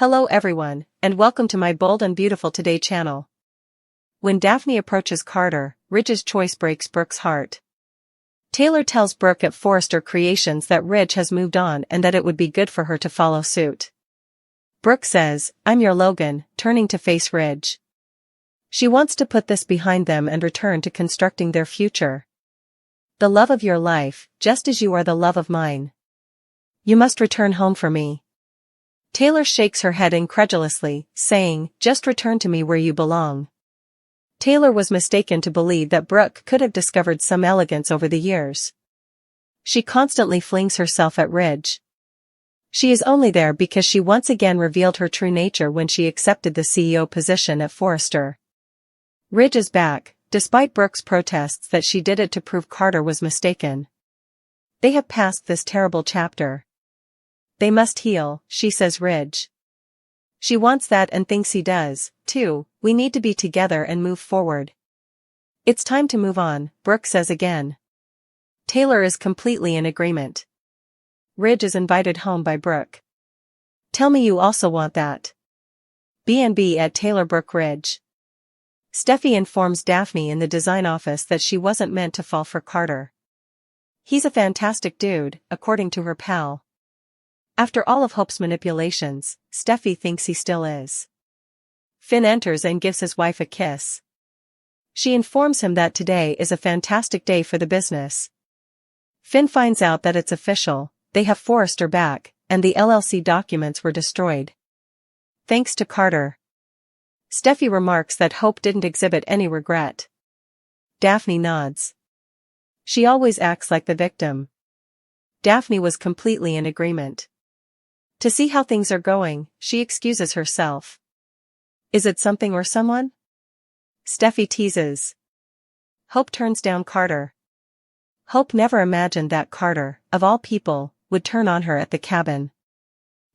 Hello everyone, and welcome to my Bold and Beautiful Today channel. When Daphne approaches Carter, Ridge's choice breaks Brooke's heart. Taylor tells Brooke at Forrester Creations that Ridge has moved on and that it would be good for her to follow suit. Brooke says, "I'm your Logan," turning to face Ridge. She wants to put this behind them and return to constructing their future. "The love of your life, just as you are the love of mine. You must return home for me." Taylor shakes her head incredulously, saying, "Just return to me where you belong." Taylor was mistaken to believe that Brooke could have discovered some elegance over the years. She constantly flings herself at Ridge. She is only there because she once again revealed her true nature when she accepted the CEO position at Forrester. Ridge is back, despite Brooke's protests that she did it to prove Carter was mistaken. They have passed this terrible chapter. They must heal, she says Ridge. She wants that and thinks he does, too. "We need to be together and move forward." "It's time to move on," Brooke says again. Taylor is completely in agreement. Ridge is invited home by Brooke. "Tell me you also want that." B&B at Taylor Brooke Ridge. Steffi informs Daphne in the design office that she wasn't meant to fall for Carter. "He's a fantastic dude," according to her pal. After all of Hope's manipulations, Steffi thinks he still is. Finn enters and gives his wife a kiss. She informs him that today is a fantastic day for the business. Finn finds out that it's official, they have Forrester back, and the LLC documents were destroyed. Thanks to Carter. Steffi remarks that Hope didn't exhibit any regret. Daphne nods. She always acts like the victim. Daphne was completely in agreement. To see how things are going, she excuses herself. "Is it something or someone?" Steffi teases. Hope turns down Carter. Hope never imagined that Carter, of all people, would turn on her at the cabin.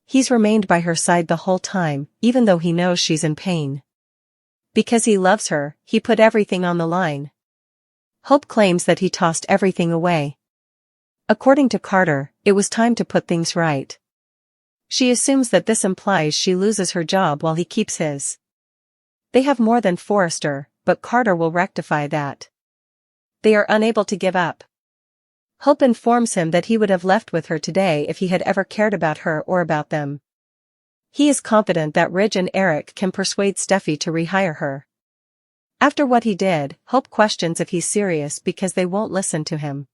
He's remained by her side the whole time, even though he knows she's in pain. Because he loves her, he put everything on the line. Hope claims that he tossed everything away. According to Carter, it was time to put things right. She assumes that this implies she loses her job while he keeps his. They have more than Forrester, but Carter will rectify that. They are unable to give up. Hope informs him that he would have left with her today if he had ever cared about her or about them. He is confident that Ridge and Eric can persuade Steffi to rehire her. After what he did, Hope questions if he's serious because they won't listen to him.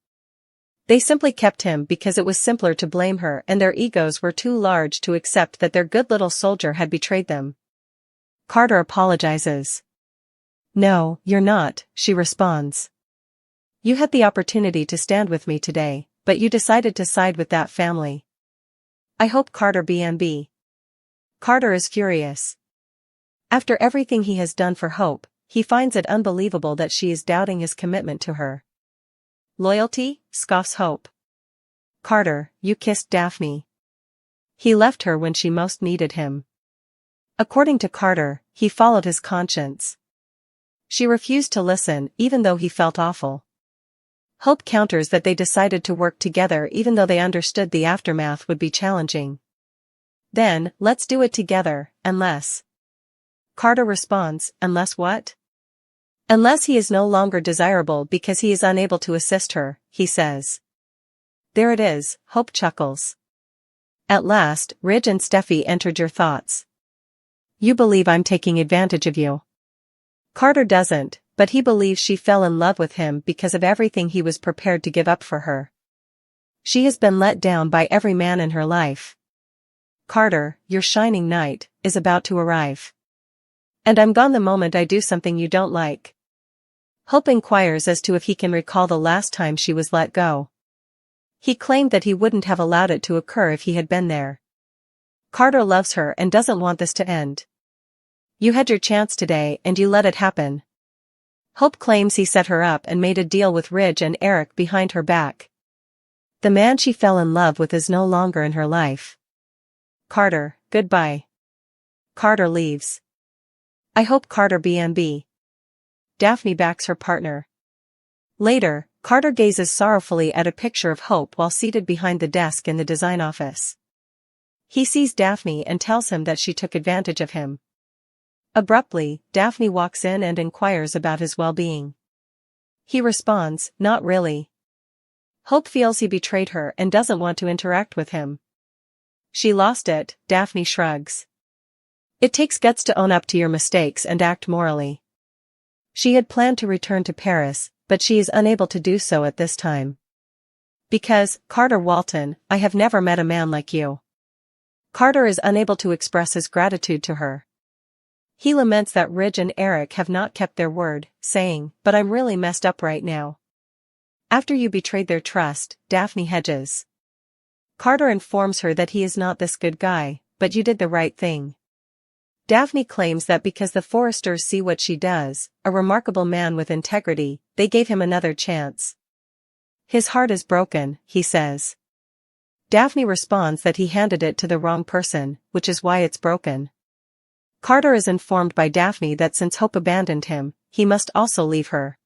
They simply kept him because it was simpler to blame her and their egos were too large to accept that their good little soldier had betrayed them. Carter apologizes. "No, you're not," she responds. "You had the opportunity to stand with me today, but you decided to side with that family. I hope Carter B&B." Carter is furious. After everything he has done for Hope, he finds it unbelievable that she is doubting his commitment to her. "Loyalty?" scoffs Hope. "Carter, you kissed Daphne. He left her when she most needed him." According to Carter, he followed his conscience. She refused to listen even though he felt awful. Hope counters that they decided to work together even though they understood the aftermath would be challenging. "Then, let's do it together, unless." Carter responds, "Unless what?" "Unless he is no longer desirable because he is unable to assist her," he says. "There it is," Hope chuckles. "At last, Ridge and Steffi entered your thoughts. You believe I'm taking advantage of you." Carter doesn't, but he believes she fell in love with him because of everything he was prepared to give up for her. She has been let down by every man in her life. "Carter, your shining knight, is about to arrive. And I'm gone the moment I do something you don't like." Hope inquires as to if he can recall the last time she was let go. He claimed that he wouldn't have allowed it to occur if he had been there. Carter loves her and doesn't want this to end. "You had your chance today and you let it happen." Hope claims he set her up and made a deal with Ridge and Eric behind her back. The man she fell in love with is no longer in her life. "Carter, goodbye." Carter leaves. "I hope Carter B&B." Daphne backs her partner. Later, Carter gazes sorrowfully at a picture of Hope while seated behind the desk in the design office. He sees Daphne and tells him that she took advantage of him. Abruptly, Daphne walks in and inquires about his well-being. He responds, "Not really." Hope feels he betrayed her and doesn't want to interact with him. "She lost it," Daphne shrugs. "It takes guts to own up to your mistakes and act morally." She had planned to return to Paris, but she is unable to do so at this time. "Because, Carter Walton, I have never met a man like you." Carter is unable to express his gratitude to her. He laments that Ridge and Eric have not kept their word, saying, "But I'm really messed up right now." After you betrayed their trust, Daphne hedges. Carter informs her that he is not this good guy, but you did the right thing. Daphne claims that because the Forresters see what she does, a remarkable man with integrity, they gave him another chance. "His heart is broken," he says. Daphne responds that he handed it to the wrong person, which is why it's broken. Carter is informed by Daphne that since Hope abandoned him, he must also leave her.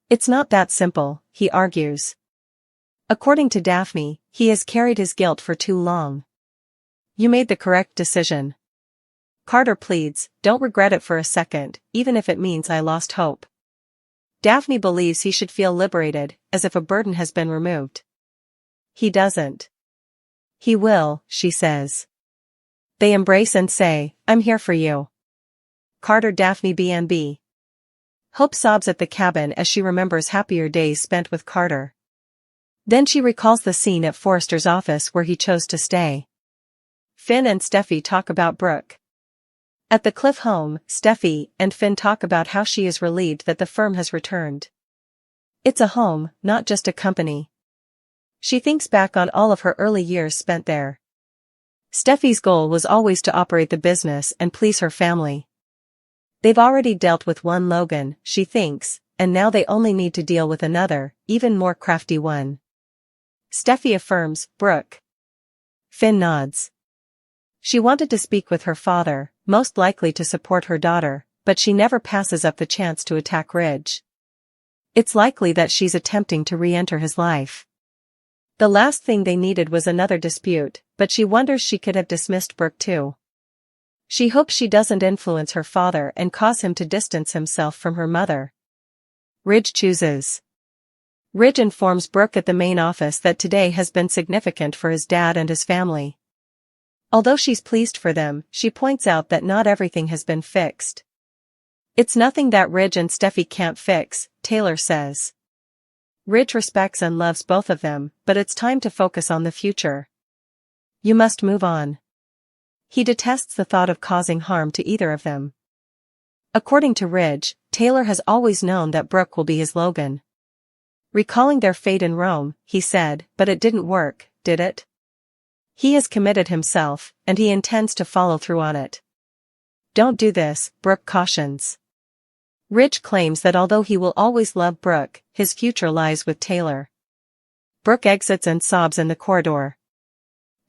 "It's not that simple," he argues. According to Daphne, he has carried his guilt for too long. "You made the correct decision." Carter pleads, "Don't regret it for a second, even if it means I lost hope." Daphne believes he should feel liberated, as if a burden has been removed. He doesn't. "He will," she says. They embrace and say, "I'm here for you." Carter Daphne B&B. Hope sobs at the cabin as she remembers happier days spent with Carter. Then she recalls the scene at Forrester's office where he chose to stay. Finn and Steffi talk about Brooke. At the Cliff home, Steffi and Finn talk about how she is relieved that the firm has returned. It's a home, not just a company. She thinks back on all of her early years spent there. Steffi's goal was always to operate the business and please her family. They've already dealt with one Logan, she thinks, and now they only need to deal with another, even more crafty one. Steffi affirms, "Brooke." Finn nods. She wanted to speak with her father, most likely to support her daughter, but she never passes up the chance to attack Ridge. It's likely that she's attempting to re-enter his life. The last thing they needed was another dispute, but she wonders she could have dismissed Brooke too. She hopes she doesn't influence her father and cause him to distance himself from her mother. Ridge chooses. Ridge informs Brooke at the main office that today has been significant for his dad and his family. Although she's pleased for them, she points out that not everything has been fixed. "It's nothing that Ridge and Steffi can't fix," Taylor says. Ridge respects and loves both of them, but it's time to focus on the future. "You must move on." He detests the thought of causing harm to either of them. According to Ridge, Taylor has always known that Brooke will be his Logan. Recalling their fate in Rome, he said, "But it didn't work, did it?" He has committed himself, and he intends to follow through on it. "Don't do this," Brooke cautions. Ridge claims that although he will always love Brooke, his future lies with Taylor. Brooke exits and sobs in the corridor.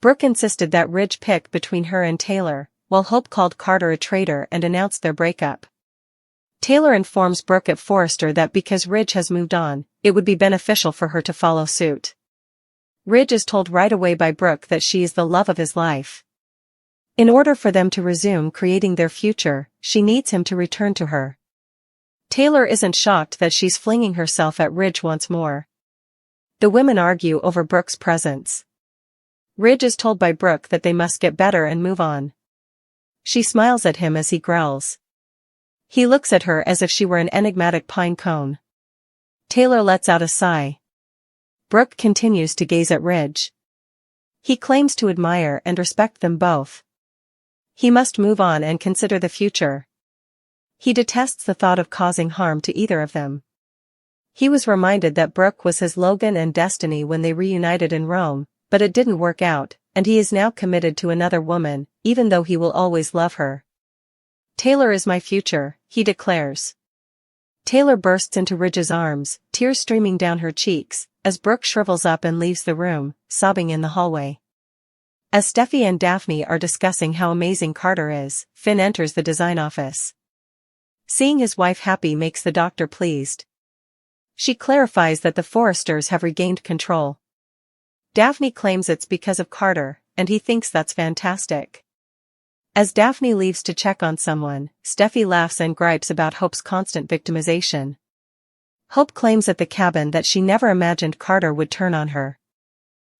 Brooke insisted that Ridge pick between her and Taylor, while Hope called Carter a traitor and announced their breakup. Taylor informs Brooke at Forrester that because Ridge has moved on, it would be beneficial for her to follow suit. Ridge is told right away by Brooke that she is the love of his life. In order for them to resume creating their future, she needs him to return to her. Taylor isn't shocked that she's flinging herself at Ridge once more. The women argue over Brooke's presence. Ridge is told by Brooke that they must get better and move on. She smiles at him as he growls. He looks at her as if she were an enigmatic pine cone. Taylor lets out a sigh. Brooke continues to gaze at Ridge. He claims to admire and respect them both. He must move on and consider the future. He detests the thought of causing harm to either of them. He was reminded that Brooke was his Logan and destiny when they reunited in Rome, but it didn't work out, and he is now committed to another woman, even though he will always love her. "Taylor is my future," he declares. Taylor bursts into Ridge's arms, tears streaming down her cheeks, as Brooke shrivels up and leaves the room, sobbing in the hallway. As Steffi and Daphne are discussing how amazing Carter is, Finn enters the design office. Seeing his wife happy makes the doctor pleased. She clarifies that the Forresters have regained control. Daphne claims it's because of Carter, and he thinks that's fantastic. As Daphne leaves to check on someone, Steffi laughs and gripes about Hope's constant victimization. Hope claims at the cabin that she never imagined Carter would turn on her.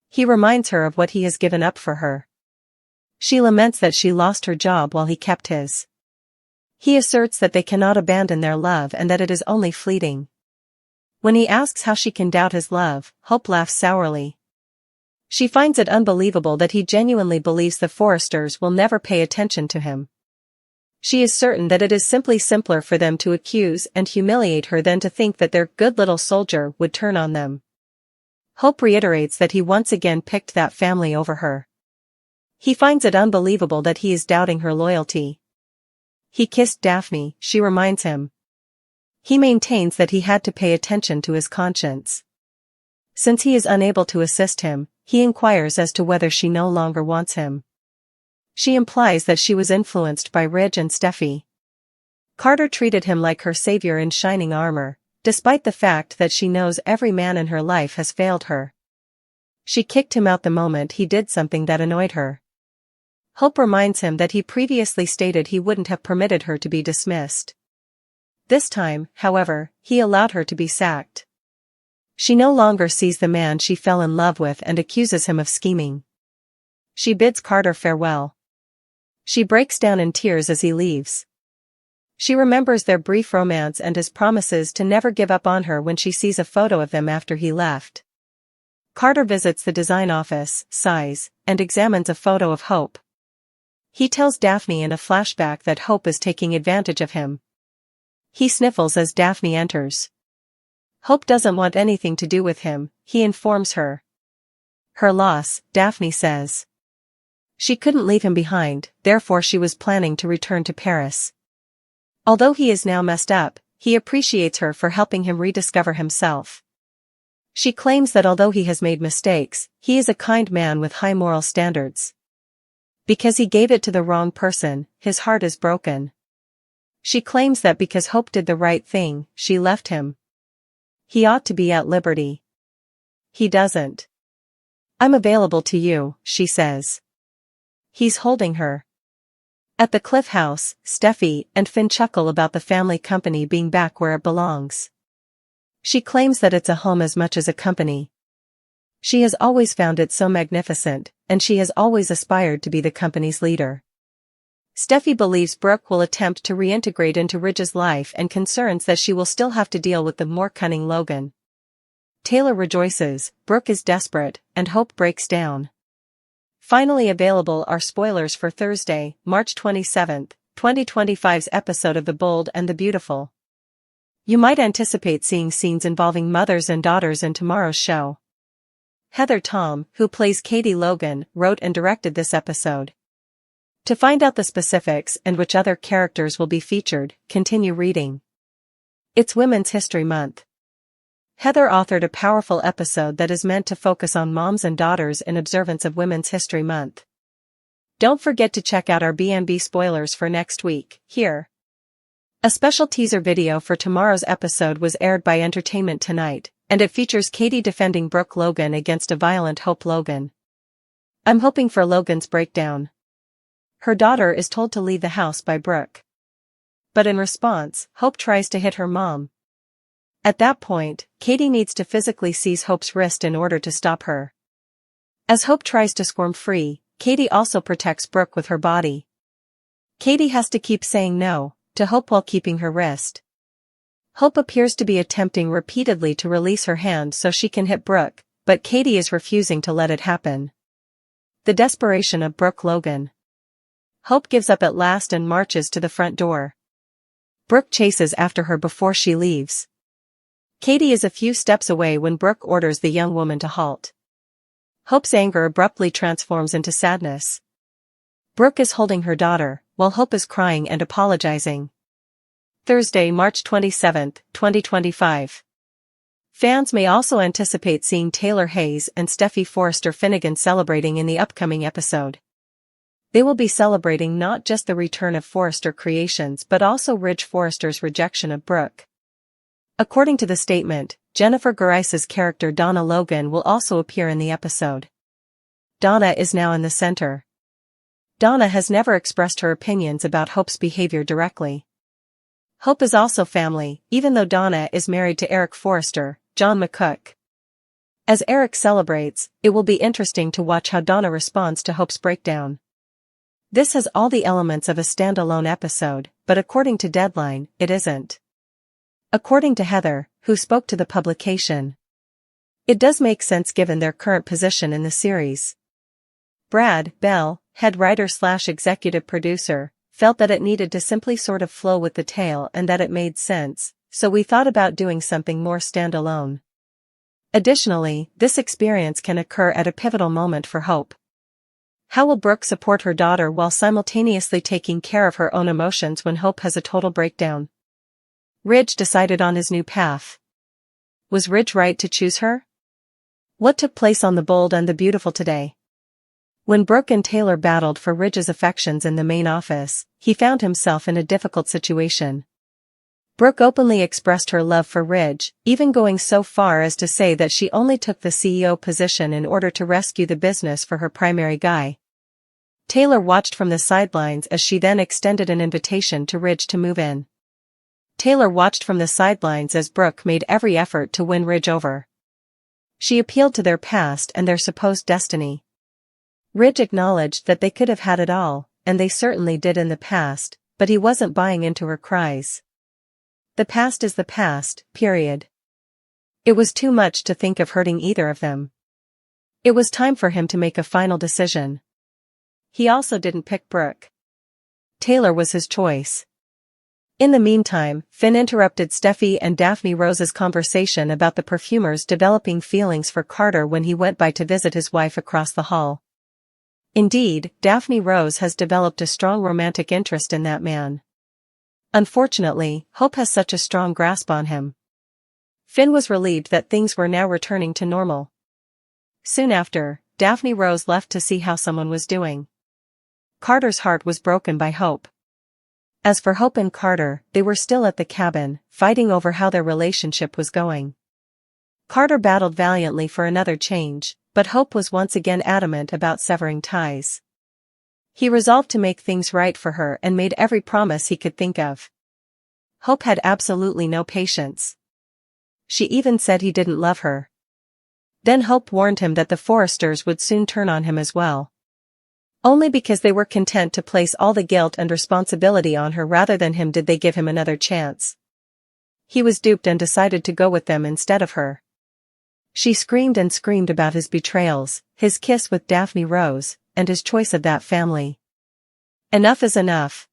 He reminds her of what he has given up for her. She laments that she lost her job while he kept his. He asserts that they cannot abandon their love and that it is only fleeting. When he asks how she can doubt his love, Hope laughs sourly. She finds it unbelievable that he genuinely believes the Forresters will never pay attention to him. She is certain that it is simply simpler for them to accuse and humiliate her than to think that their good little soldier would turn on them. Hope reiterates that he once again picked that family over her. He finds it unbelievable that he is doubting her loyalty. He kissed Daphne, she reminds him. He maintains that he had to pay attention to his conscience. Since he is unable to assist him, he inquires as to whether she no longer wants him. She implies that she was influenced by Ridge and Steffi. Carter treated him like her savior in shining armor, despite the fact that she knows every man in her life has failed her. She kicked him out the moment he did something that annoyed her. Hope reminds him that he previously stated he wouldn't have permitted her to be dismissed. This time, however, he allowed her to be sacked. She no longer sees the man she fell in love with and accuses him of scheming. She bids Carter farewell. She breaks down in tears as he leaves. She remembers their brief romance and his promises to never give up on her when she sees a photo of them after he left. Carter visits the design office, sighs, and examines a photo of Hope. He tells Daphne in a flashback that Hope is taking advantage of him. He sniffles as Daphne enters. Hope doesn't want anything to do with him, he informs her. Her loss, Daphne says. She couldn't leave him behind, therefore she was planning to return to Paris. Although he is now messed up, he appreciates her for helping him rediscover himself. She claims that although he has made mistakes, he is a kind man with high moral standards. Because he gave it to the wrong person, his heart is broken. She claims that because Hope did the right thing, she left him. He ought to be at liberty. He doesn't. I'm available to you, she says. He's holding her. At the Cliff House, Steffi and Finn chuckle about the family company being back where it belongs. She claims that it's a home as much as a company. She has always found it so magnificent, and she has always aspired to be the company's leader. Steffi believes Brooke will attempt to reintegrate into Ridge's life and concerns that she will still have to deal with the more cunning Logan. Taylor rejoices, Brooke is desperate, and Hope breaks down. Finally available are spoilers for Thursday, March 27, 2025's episode of The Bold and the Beautiful. You might anticipate seeing scenes involving mothers and daughters in tomorrow's show. Heather Tom, who plays Katie Logan, wrote and directed this episode. To find out the specifics and which other characters will be featured, continue reading. It's Women's History Month. Heather authored a powerful episode that is meant to focus on moms and daughters in observance of Women's History Month. Don't forget to check out our B&B spoilers for next week, here. A special teaser video for tomorrow's episode was aired by Entertainment Tonight, and it features Katie defending Brooke Logan against a violent Hope Logan. I'm hoping for Logan's breakdown. Her daughter is told to leave the house by Brooke. But in response, Hope tries to hit her mom. At that point, Katie needs to physically seize Hope's wrist in order to stop her. As Hope tries to squirm free, Katie also protects Brooke with her body. Katie has to keep saying no to Hope while keeping her wrist. Hope appears to be attempting repeatedly to release her hand so she can hit Brooke, but Katie is refusing to let it happen. The desperation of Brooke Logan. Hope gives up at last and marches to the front door. Brooke chases after her before she leaves. Katie is a few steps away when Brooke orders the young woman to halt. Hope's anger abruptly transforms into sadness. Brooke is holding her daughter, while Hope is crying and apologizing. Thursday, March 27, 2025. Fans may also anticipate seeing Taylor Hayes and Steffi Forrester Finnegan celebrating in the upcoming episode. They will be celebrating not just the return of Forrester creations but also Ridge Forrester's rejection of Brooke. According to the statement, Jennifer Garise's character Donna Logan will also appear in the episode. Donna is now in the center. Donna has never expressed her opinions about Hope's behavior directly. Hope is also family, even though Donna is married to Eric Forrester, John McCook. As Eric celebrates, it will be interesting to watch how Donna responds to Hope's breakdown. This has all the elements of a standalone episode, but according to Deadline, it isn't. According to Heather, who spoke to the publication, it does make sense given their current position in the series. Brad Bell, head writer/executive producer, felt that it needed to simply sort of flow with the tale and that it made sense, so we thought about doing something more standalone. Additionally, this experience can occur at a pivotal moment for Hope. How will Brooke support her daughter while simultaneously taking care of her own emotions when Hope has a total breakdown? Ridge decided on his new path. Was Ridge right to choose her? What took place on The Bold and the Beautiful today? When Brooke and Taylor battled for Ridge's affections in the main office, he found himself in a difficult situation. Brooke openly expressed her love for Ridge, even going so far as to say that she only took the CEO position in order to rescue the business for her primary guy. Taylor watched from the sidelines as she then extended an invitation to Ridge to move in. Taylor watched from the sidelines as Brooke made every effort to win Ridge over. She appealed to their past and their supposed destiny. Ridge acknowledged that they could have had it all, and they certainly did in the past, but he wasn't buying into her cries. The past is the past, period. It was too much to think of hurting either of them. It was time for him to make a final decision. He also didn't pick Brooke. Taylor was his choice. In the meantime, Finn interrupted Steffi and Daphne Rose's conversation about the perfumer's developing feelings for Carter when he went by to visit his wife across the hall. Indeed, Daphne Rose has developed a strong romantic interest in that man. Unfortunately, Hope has such a strong grasp on him. Finn was relieved that things were now returning to normal. Soon after, Daphne Rose left to see how someone was doing. Carter's heart was broken by Hope. As for Hope and Carter, they were still at the cabin, fighting over how their relationship was going. Carter battled valiantly for another change, but Hope was once again adamant about severing ties. He resolved to make things right for her and made every promise he could think of. Hope had absolutely no patience. She even said he didn't love her. Then Hope warned him that the Forresters would soon turn on him as well. Only because they were content to place all the guilt and responsibility on her rather than him did they give him another chance. He was duped and decided to go with them instead of her. She screamed and screamed about his betrayals, his kiss with Daphne Rose, and his choice of that family. Enough is enough.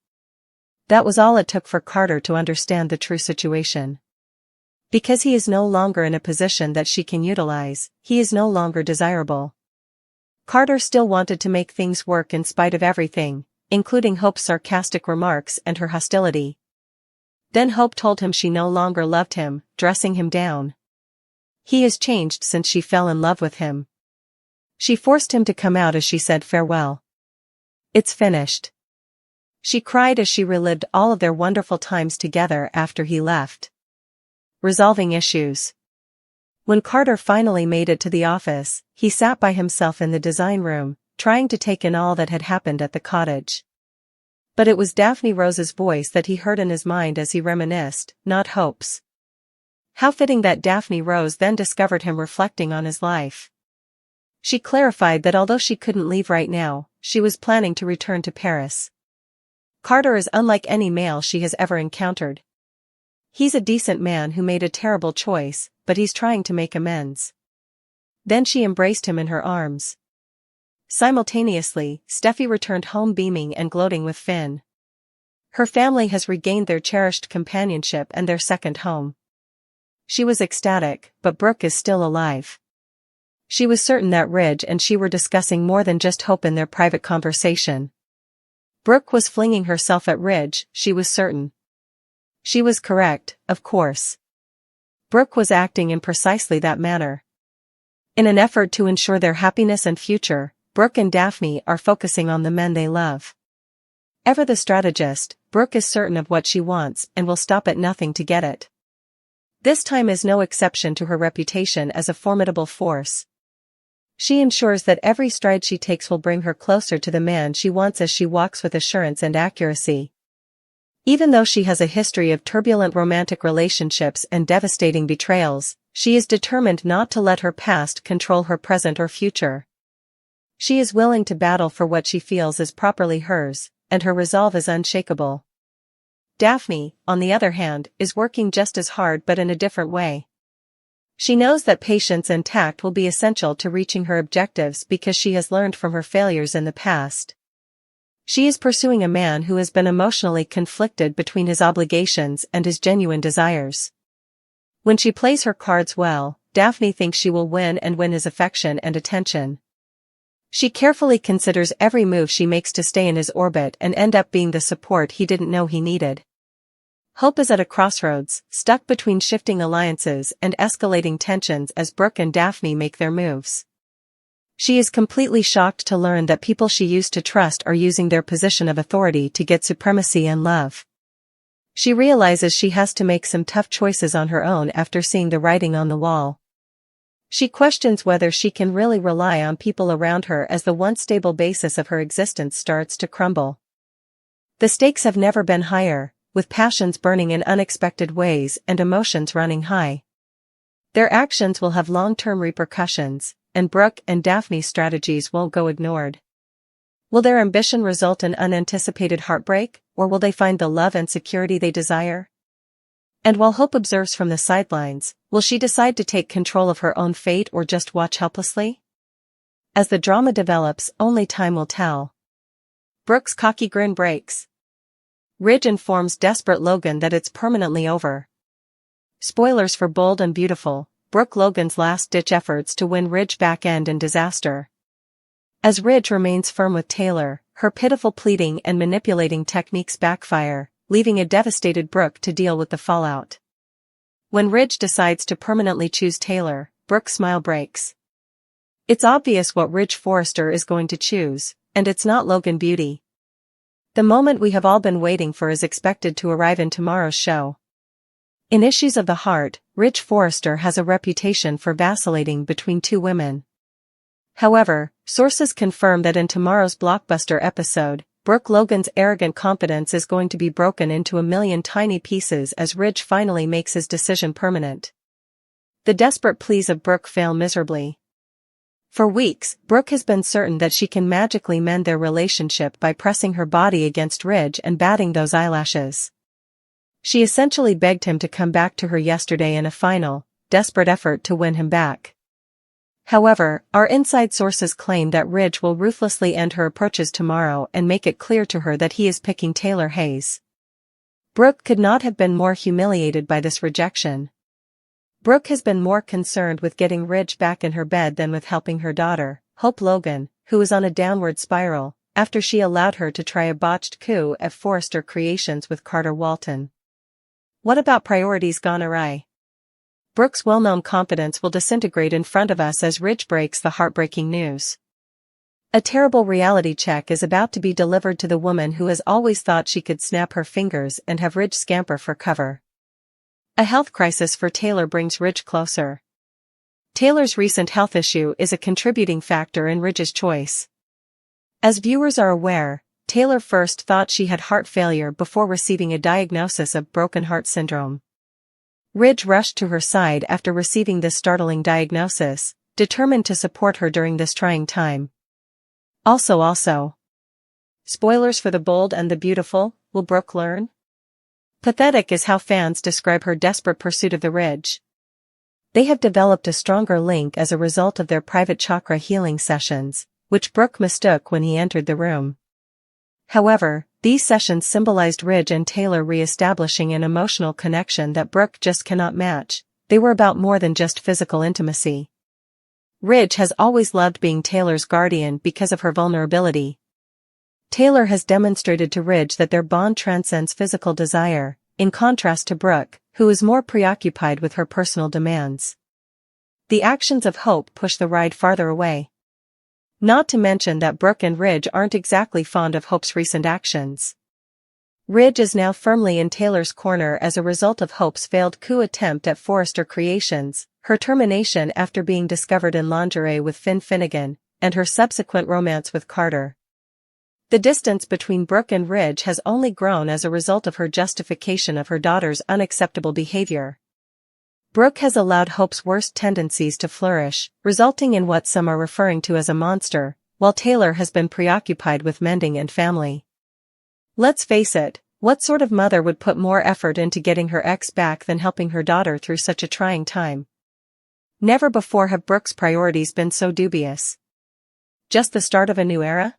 That was all it took for Carter to understand the true situation. Because he is no longer in a position that she can utilize, he is no longer desirable. Carter still wanted to make things work in spite of everything, including Hope's sarcastic remarks and her hostility. Then Hope told him she no longer loved him, dressing him down. He has changed since she fell in love with him. She forced him to come out as she said farewell. It's finished. She cried as she relived all of their wonderful times together after he left. Resolving issues. When Carter finally made it to the office, he sat by himself in the design room, trying to take in all that had happened at the cottage. But it was Daphne Rose's voice that he heard in his mind as he reminisced, not Hope's. How fitting that Daphne Rose then discovered him reflecting on his life. She clarified that although she couldn't leave right now, she was planning to return to Paris. Carter is unlike any male she has ever encountered. He's a decent man who made a terrible choice, but he's trying to make amends. Then she embraced him in her arms. Simultaneously, Steffi returned home beaming and gloating with Finn. Her family has regained their cherished companionship and their second home. She was ecstatic, but Brooke is still alive. She was certain that Ridge and she were discussing more than just Hope in their private conversation. Brooke was flinging herself at Ridge, she was certain. She was correct, of course. Brooke was acting in precisely that manner. In an effort to ensure their happiness and future, Brooke and Daphne are focusing on the men they love. Ever the strategist, Brooke is certain of what she wants and will stop at nothing to get it. This time is no exception to her reputation as a formidable force. She ensures that every stride she takes will bring her closer to the man she wants as she walks with assurance and accuracy. Even though she has a history of turbulent romantic relationships and devastating betrayals, she is determined not to let her past control her present or future. She is willing to battle for what she feels is properly hers, and her resolve is unshakable. Daphne, on the other hand, is working just as hard but in a different way. She knows that patience and tact will be essential to reaching her objectives because she has learned from her failures in the past. She is pursuing a man who has been emotionally conflicted between his obligations and his genuine desires. When she plays her cards well, Daphne thinks she will win his affection and attention. She carefully considers every move she makes to stay in his orbit and end up being the support he didn't know he needed. Hope is at a crossroads, stuck between shifting alliances and escalating tensions as Brooke and Daphne make their moves. She is completely shocked to learn that people she used to trust are using their position of authority to get supremacy and love. She realizes she has to make some tough choices on her own after seeing the writing on the wall. She questions whether she can really rely on people around her as the once stable basis of her existence starts to crumble. The stakes have never been higher, with passions burning in unexpected ways and emotions running high. Their actions will have long-term repercussions, and Brooke and Daphne's strategies won't go ignored. Will their ambition result in unanticipated heartbreak, or will they find the love and security they desire? And while Hope observes from the sidelines, will she decide to take control of her own fate or just watch helplessly? As the drama develops, only time will tell. Brooke's cocky grin breaks. Ridge informs desperate Logan that it's permanently over. Spoilers for Bold and Beautiful, Brooke Logan's last-ditch efforts to win Ridge back end in disaster. As Ridge remains firm with Taylor, her pitiful pleading and manipulating techniques backfire, leaving a devastated Brooke to deal with the fallout. When Ridge decides to permanently choose Taylor, Brooke's smile breaks. It's obvious what Ridge Forrester is going to choose, and it's not Logan Beauty. The moment we have all been waiting for is expected to arrive in tomorrow's show. In Issues of the Heart, Ridge Forrester has a reputation for vacillating between two women. However, sources confirm that in tomorrow's blockbuster episode, Brooke Logan's arrogant confidence is going to be broken into a million tiny pieces as Ridge finally makes his decision permanent. The desperate pleas of Brooke fail miserably. For weeks, Brooke has been certain that she can magically mend their relationship by pressing her body against Ridge and batting those eyelashes. She essentially begged him to come back to her yesterday in a final, desperate effort to win him back. However, our inside sources claim that Ridge will ruthlessly end her approaches tomorrow and make it clear to her that he is picking Taylor Hayes. Brooke could not have been more humiliated by this rejection. Brooke has been more concerned with getting Ridge back in her bed than with helping her daughter, Hope Logan, who is on a downward spiral, after she allowed her to try a botched coup at Forrester Creations with Carter Walton. What about priorities gone awry? Brooke's well-known confidence will disintegrate in front of us as Ridge breaks the heartbreaking news. A terrible reality check is about to be delivered to the woman who has always thought she could snap her fingers and have Ridge scamper for cover. A health crisis for Taylor brings Ridge closer. Taylor's recent health issue is a contributing factor in Ridge's choice. As viewers are aware, Taylor first thought she had heart failure before receiving a diagnosis of broken heart syndrome. Ridge rushed to her side after receiving this startling diagnosis, determined to support her during this trying time. Also. Spoilers for The Bold and the Beautiful, will Brooke learn? Pathetic is how fans describe her desperate pursuit of the Ridge. They have developed a stronger link as a result of their private chakra healing sessions, which Brooke mistook when he entered the room. However, these sessions symbolized Ridge and Taylor re-establishing an emotional connection that Brooke just cannot match. They were about more than just physical intimacy. Ridge has always loved being Taylor's guardian because of her vulnerability. Taylor has demonstrated to Ridge that their bond transcends physical desire, in contrast to Brooke, who is more preoccupied with her personal demands. The actions of Hope push the ride farther away. Not to mention that Brooke and Ridge aren't exactly fond of Hope's recent actions. Ridge is now firmly in Taylor's corner as a result of Hope's failed coup attempt at Forrester Creations, her termination after being discovered in lingerie with Finn Finnegan, and her subsequent romance with Carter. The distance between Brooke and Ridge has only grown as a result of her justification of her daughter's unacceptable behavior. Brooke has allowed Hope's worst tendencies to flourish, resulting in what some are referring to as a monster, while Taylor has been preoccupied with mending and family. Let's face it, what sort of mother would put more effort into getting her ex back than helping her daughter through such a trying time? Never before have Brooke's priorities been so dubious. Just the start of a new era?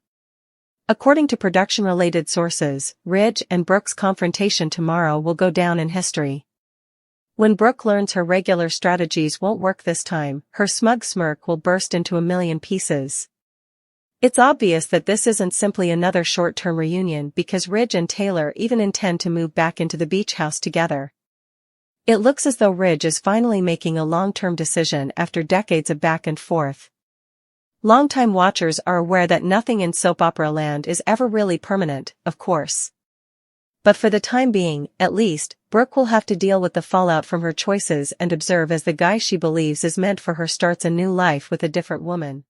According to production-related sources, Ridge and Brooke's confrontation tomorrow will go down in history. When Brooke learns her regular strategies won't work this time, her smug smirk will burst into a million pieces. It's obvious that this isn't simply another short-term reunion because Ridge and Taylor even intend to move back into the beach house together. It looks as though Ridge is finally making a long-term decision after decades of back and forth. Longtime watchers are aware that nothing in soap opera land is ever really permanent, of course. But for the time being, at least, Brooke will have to deal with the fallout from her choices and observe as the guy she believes is meant for her starts a new life with a different woman.